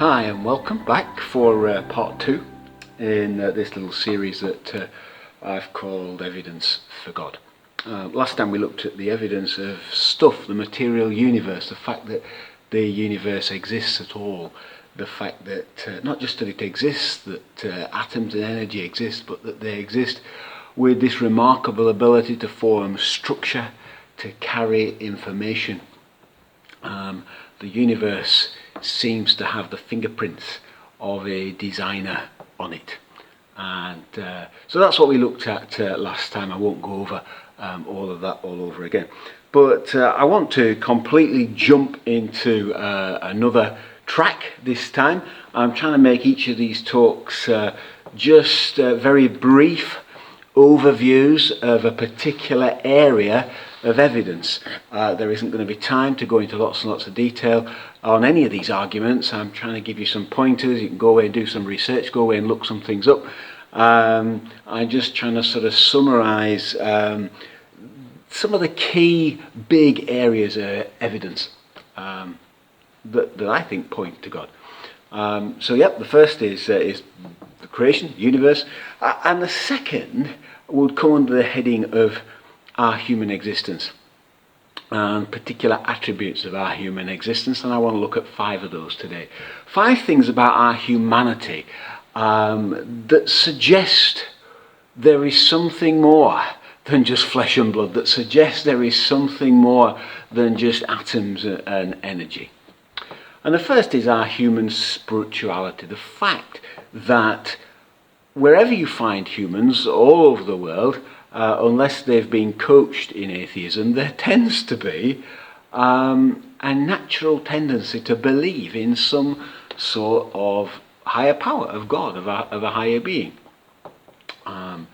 Hi and welcome back for part 2 in this little series that I've called Evidence for God. Last time we looked at the evidence of stuff, the material universe, the fact that the universe exists at all, the fact that not just that it exists, that atoms and energy exist, but that they exist with this remarkable ability to form structure, to carry information. The universe seems to have the fingerprints of a designer on it, and so that's what we looked at last time. I won't go over all of that all over again, but I want to completely jump into another track this time. I'm trying to make each of these talks just very brief overviews of a particular area of evidence. There isn't going to be time to go into lots and lots of detail on any of these arguments. I'm trying to give you some pointers. You can go away and do some research, go away and look some things up. I'm just trying to sort of summarize some of the key big areas of evidence that I think point to God. The first is the creation, universe, and the second would come under the heading of our human existence and particular attributes of our human existence, and I want to look at 5 of those today. 5 things about our humanity that suggest there is something more than just flesh and blood, that suggest there is something more than just atoms and energy. And the first is our human spirituality, the fact that wherever you find humans all over the world, unless they've been coached in atheism, there tends to be a natural tendency to believe in some sort of higher power, of God, of a higher being. Now,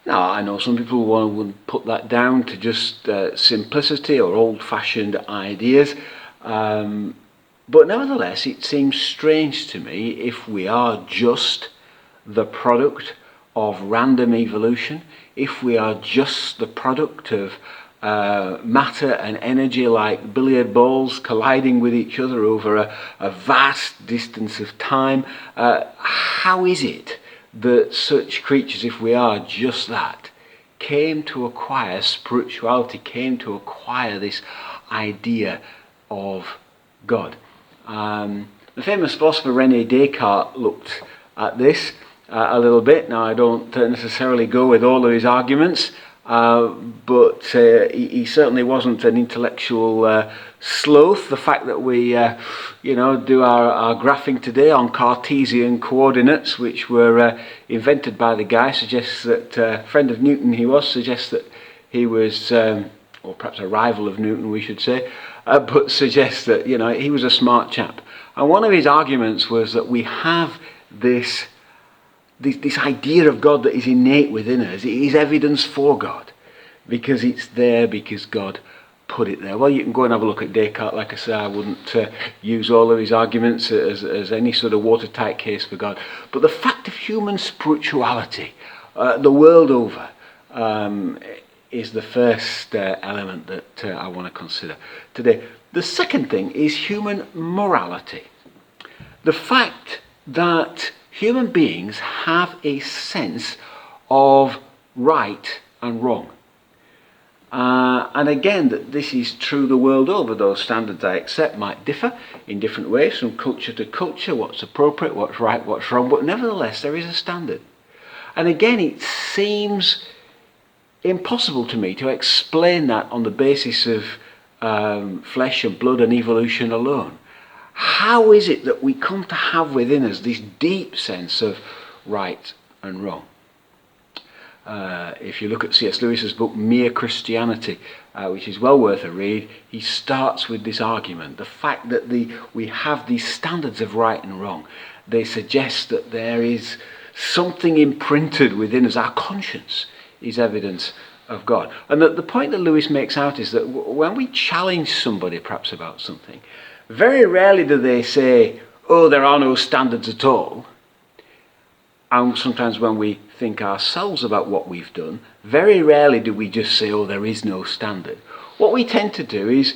I know some people would put that down to just simplicity or old-fashioned ideas, but nevertheless, it seems strange to me if we are just the product of random evolution, if we are just the product of matter and energy like billiard balls colliding with each other over a vast distance of time. How is it that such creatures, if we are just that, came to acquire spirituality, came to acquire this idea of God? The famous philosopher René Descartes looked at this a little bit. Now, I don't necessarily go with all of his arguments, but he certainly wasn't an intellectual sloth. The fact that we do our graphing today on Cartesian coordinates, which were invented by the guy, suggests that a friend of Newton suggests that he was, or perhaps a rival of Newton we should say, but suggests that he was a smart chap. And one of his arguments was that we have this idea of God that is innate within us. It is evidence for God because it's there, because God put it there. Well, you can go and have a look at Descartes. Like I say, I wouldn't use all of his arguments as any sort of watertight case for God. But the fact of human spirituality the world over is the first element that I want to consider today. The second thing is human morality. The fact that human beings have a sense of right and wrong. And again, that this is true the world over. Those standards, I accept, might differ in different ways from culture to culture, what's appropriate, what's right, what's wrong, but nevertheless there is a standard. And again, it seems impossible to me to explain that on the basis of flesh and blood and evolution alone. How is it that we come to have within us this deep sense of right and wrong? If you look at C.S. Lewis's book Mere Christianity, which is well worth a read, he starts with this argument. The fact that we have these standards of right and wrong, they suggest that there is something imprinted within us. Our conscience is evidence of God. And that the point that Lewis makes out is that when we challenge somebody perhaps about something, very rarely do they say, oh, there are no standards at all. And sometimes when we think ourselves about what we've done, very rarely do we just say, oh, there is no standard. What we tend to do is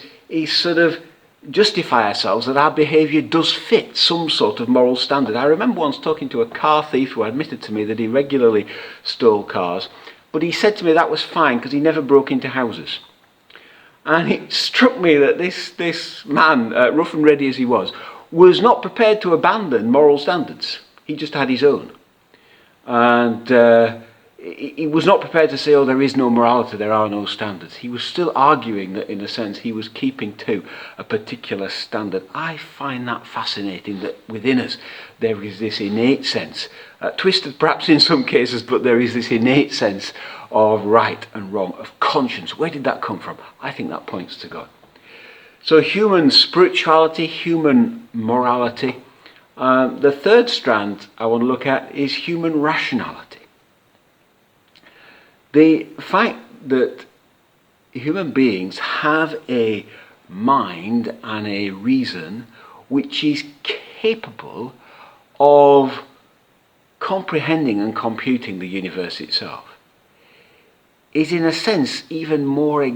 sort of justify ourselves that our behaviour does fit some sort of moral standard. I remember once talking to a car thief who admitted to me that he regularly stole cars, but he said to me that was fine because he never broke into houses. And it struck me that this man, rough and ready as he was not prepared to abandon moral standards. He just had his own. And he was not prepared to say, oh, there is no morality, there are no standards. He was still arguing that, in a sense, he was keeping to a particular standard. I find that fascinating, that within us there is this innate sense, twisted perhaps in some cases, but there is this innate sense of right and wrong, of conscience. Where did that come from? I think that points to God. So human spirituality, human morality. The third strand I want to look at is human rationality. The fact that human beings have a mind and a reason which is capable of comprehending and computing the universe itself is, in a sense, even more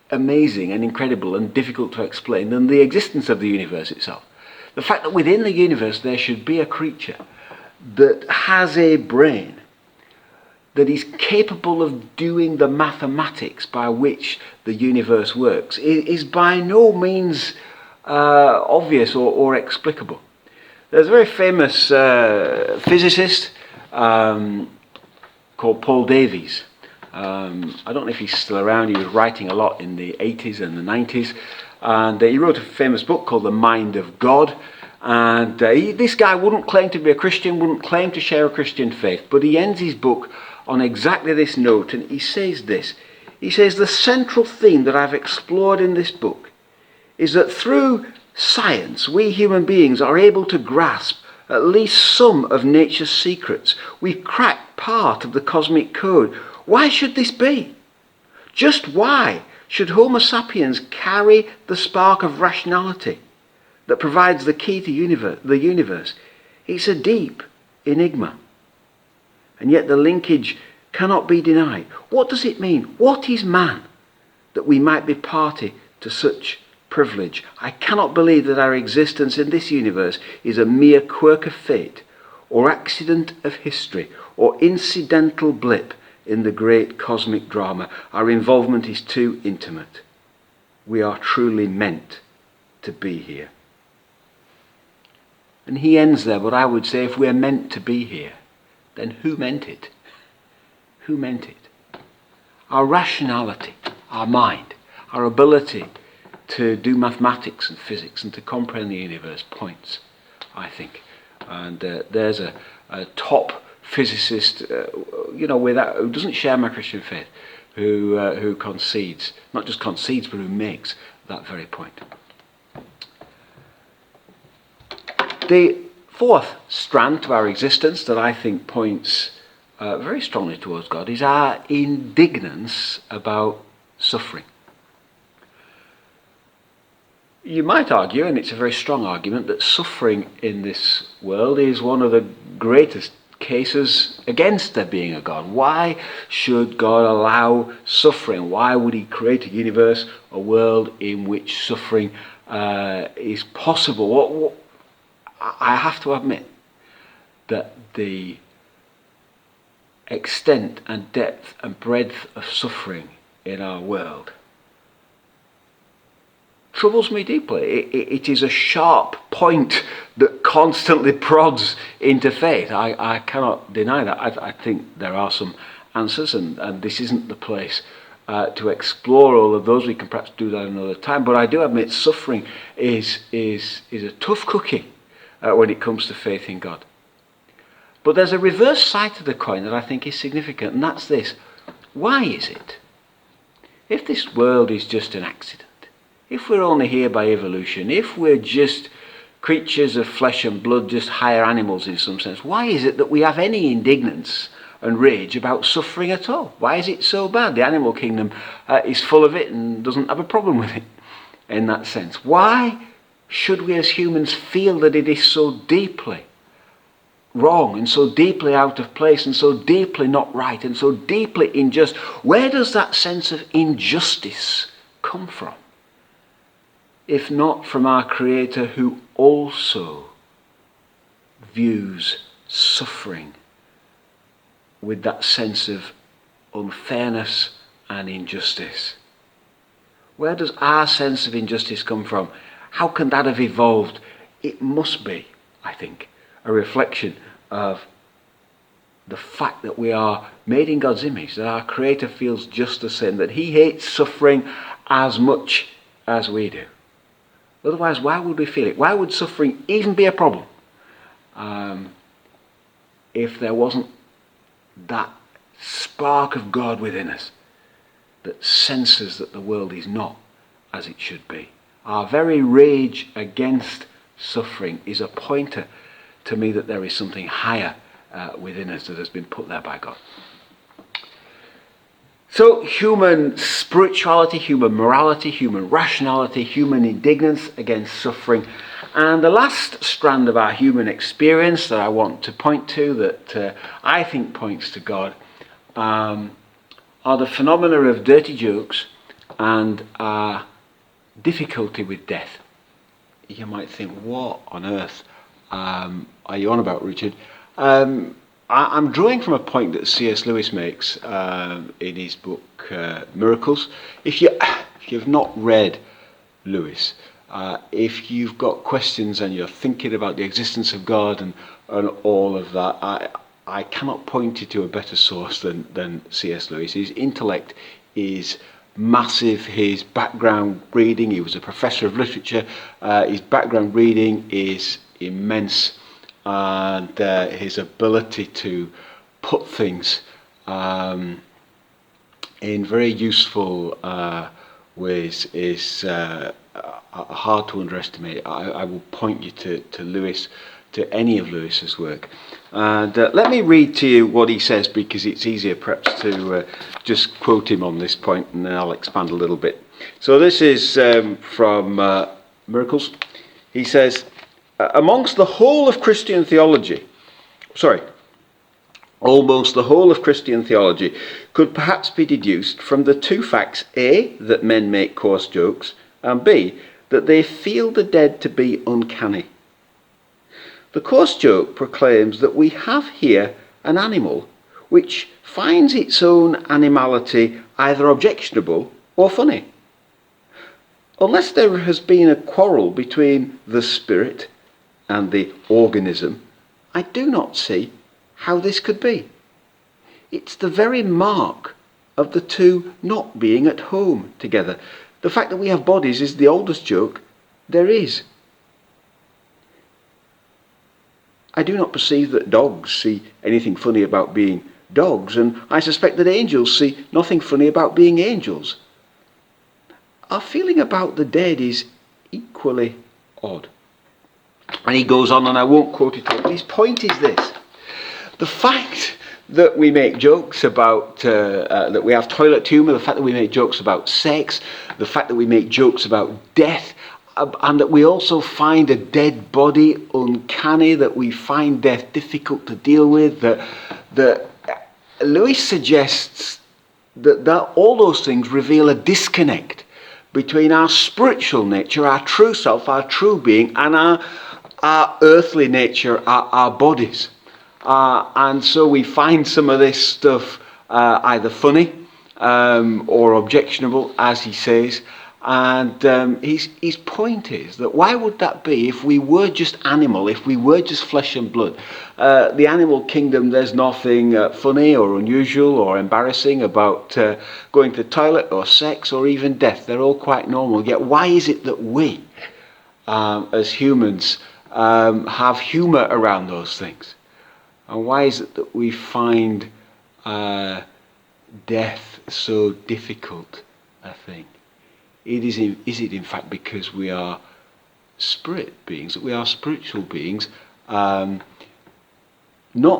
amazing and incredible and difficult to explain than the existence of the universe itself. The fact that within the universe there should be a creature that has a brain, that is capable of doing the mathematics by which the universe works, is by no means obvious or explicable. There's a very famous physicist called Paul Davies. I don't know if he's still around. He was writing a lot in the 80s and the 90s. And he wrote a famous book called The Mind of God. And this guy wouldn't claim to be a Christian, wouldn't claim to share a Christian faith. But he ends his book on exactly this note. And he says this. He says, the central theme that I've explored in this book is that through science, we human beings are able to grasp at least some of nature's secrets. We've cracked part of the cosmic code. Why should this be? Just why should Homo sapiens carry the spark of rationality that provides the key to the universe? It's a deep enigma. And yet the linkage cannot be denied. What does it mean? What is man that we might be party to such privilege? I cannot believe that our existence in this universe is a mere quirk of fate, or accident of history, or incidental blip in the great cosmic drama. Our involvement is too intimate. We are truly meant to be here. And he ends there, but I would say, if we're meant to be here, then who meant it? Who meant it? Our rationality, our mind, our ability to do mathematics and physics and to comprehend the universe points, I think. And there's a top physicist, who doesn't share my Christian faith, who concedes, not just concedes, but who makes that very point. The fourth strand to our existence that I think points very strongly towards God is our indignance about suffering. You might argue, and it's a very strong argument, that suffering in this world is one of the greatest cases against there being a God. Why should God allow suffering? Why would he create a universe, a world in which suffering is possible? I have to admit that the extent and depth and breadth of suffering in our world troubles me deeply. It is a sharp point that constantly prods into faith. I cannot deny that. I think there are some answers, and this isn't the place to explore all of those. We can perhaps do that another time. But I do admit suffering is a tough cookie when it comes to faith in God. But there's a reverse side to the coin that I think is significant, and that's this. Why is it, if this world is just an accident, if we're only here by evolution, if we're just creatures of flesh and blood, just higher animals in some sense, why is it that we have any indignance and rage about suffering at all? Why is it so bad? The animal kingdom is full of it and doesn't have a problem with it in that sense. Why should we as humans feel that it is so deeply wrong and so deeply out of place and so deeply not right and so deeply unjust? Where does that sense of injustice come from? if not from our Creator, who also views suffering with that sense of unfairness and injustice? Where does our sense of injustice come from? How can that have evolved? It must be, I think, a reflection of the fact that we are made in God's image, that our Creator feels just the same, that He hates suffering as much as we do. Otherwise, why would we feel it? Why would suffering even be a problem if there wasn't that spark of God within us that senses that the world is not as it should be? Our very rage against suffering is a pointer to me that there is something higher within us that has been put there by God. So human spirituality, human morality, human rationality, human indignance against suffering. And the last strand of our human experience that I want to point to, that I think points to God, are the phenomena of dirty jokes and our difficulty with death. You might think, what on earth are you on about, Richard? I'm drawing from a point that C.S. Lewis makes in his book Miracles. If you've not read Lewis, if you've got questions and you're thinking about the existence of God and all of that, I cannot point you to a better source than C.S. Lewis. His intellect is massive. His background reading, he was a professor of literature, his background reading is immense, and his ability to put things in very useful ways is hard to underestimate. I will point you to Lewis, to any of Lewis's work. And let me read to you what he says, because it's easier perhaps to just quote him on this point, and then I'll expand a little bit. So this is from Miracles. He says, amongst the whole of Christian theology, almost the whole of Christian theology could perhaps be deduced from the two facts: A, that men make coarse jokes, and B, that they feel the dead to be uncanny. The coarse joke proclaims that we have here an animal which finds its own animality either objectionable or funny. Unless there has been a quarrel between the spirit and the organism, I do not see how this could be. It's the very mark of the two not being at home together. The fact that we have bodies is the oldest joke there is. I do not perceive that dogs see anything funny about being dogs, and I suspect that angels see nothing funny about being angels. Our feeling about the dead is equally odd. And he goes on, and I won't quote it all, but his point is this: the fact that we make jokes about, that we have toilet humour, the fact that we make jokes about sex, the fact that we make jokes about death, and that we also find a dead body uncanny, that we find death difficult to deal with, that Lewis suggests that all those things reveal a disconnect between our spiritual nature, our true self, our true being, and our earthly nature, our bodies. And so we find some of this stuff either funny or objectionable, as he says. And his point is that why would that be if we were just animal, if we were just flesh and blood? The animal kingdom, there's nothing funny or unusual or embarrassing about going to the toilet or sex or even death. They're all quite normal. Yet why is it that we, as humans, have humour around those things? And why is it that we find death so difficult a thing? Is it in fact because we are spirit beings, that we are spiritual beings, not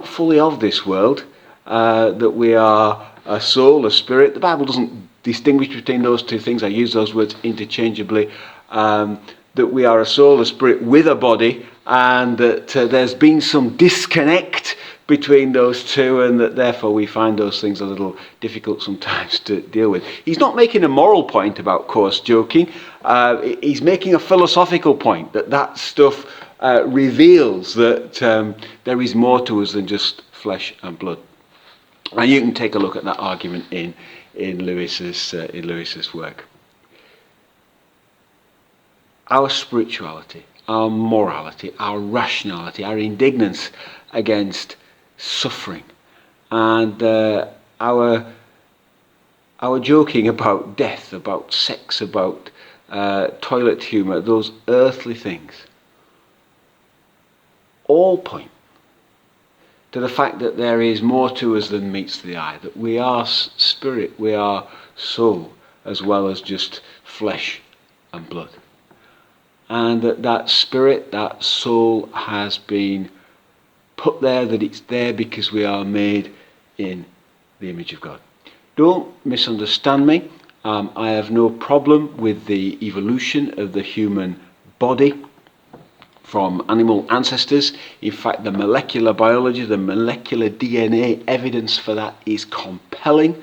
fully of this world, that we are a soul, a spirit? The Bible doesn't distinguish between those two things. I use those words interchangeably. That we are a soul, a spirit with a body, and that there's been some disconnect between those two, and that therefore we find those things a little difficult sometimes to deal with. He's not making a moral point about coarse joking. He's making a philosophical point that stuff reveals that there is more to us than just flesh and blood. And you can take a look at that argument in Lewis's work. Our spirituality, our morality, our rationality, our indignance against suffering, and our joking about death, about sex, about toilet humour, those earthly things, all point to the fact that there is more to us than meets the eye, that we are spirit, we are soul, as well as just flesh and blood. And that spirit, that soul has been put there, that it's there because we are made in the image of God. Don't misunderstand me. I have no problem with the evolution of the human body from animal ancestors. In fact, the molecular biology, the molecular DNA evidence for that is compelling.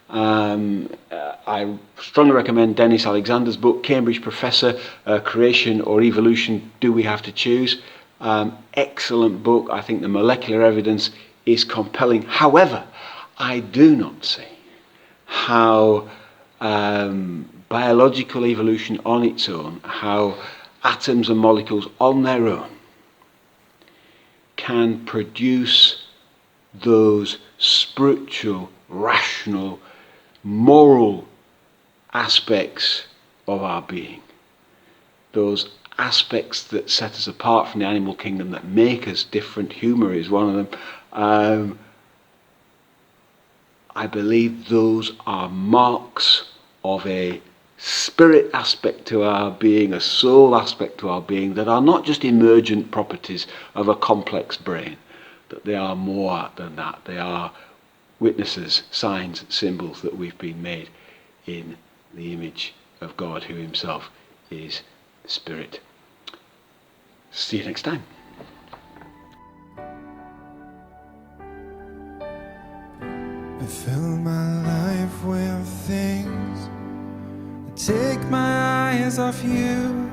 I strongly recommend Dennis Alexander's book, Cambridge Professor, Creation or Evolution, Do We Have to Choose? Excellent book. I think the molecular evidence is compelling. However, I do not see how biological evolution on its own, how atoms and molecules on their own can produce those spiritual, rational, moral aspects of our being. Those aspects that set us apart from the animal kingdom, that make us different. Humour is one of them. I believe those are marks of a spirit aspect to our being, a soul aspect to our being, that are not just emergent properties of a complex brain, that they are more than that. They are witnesses, signs, symbols that we've been made in the image of God, who himself is spirit. See you next time. I fill my life with things that take my eyes off you.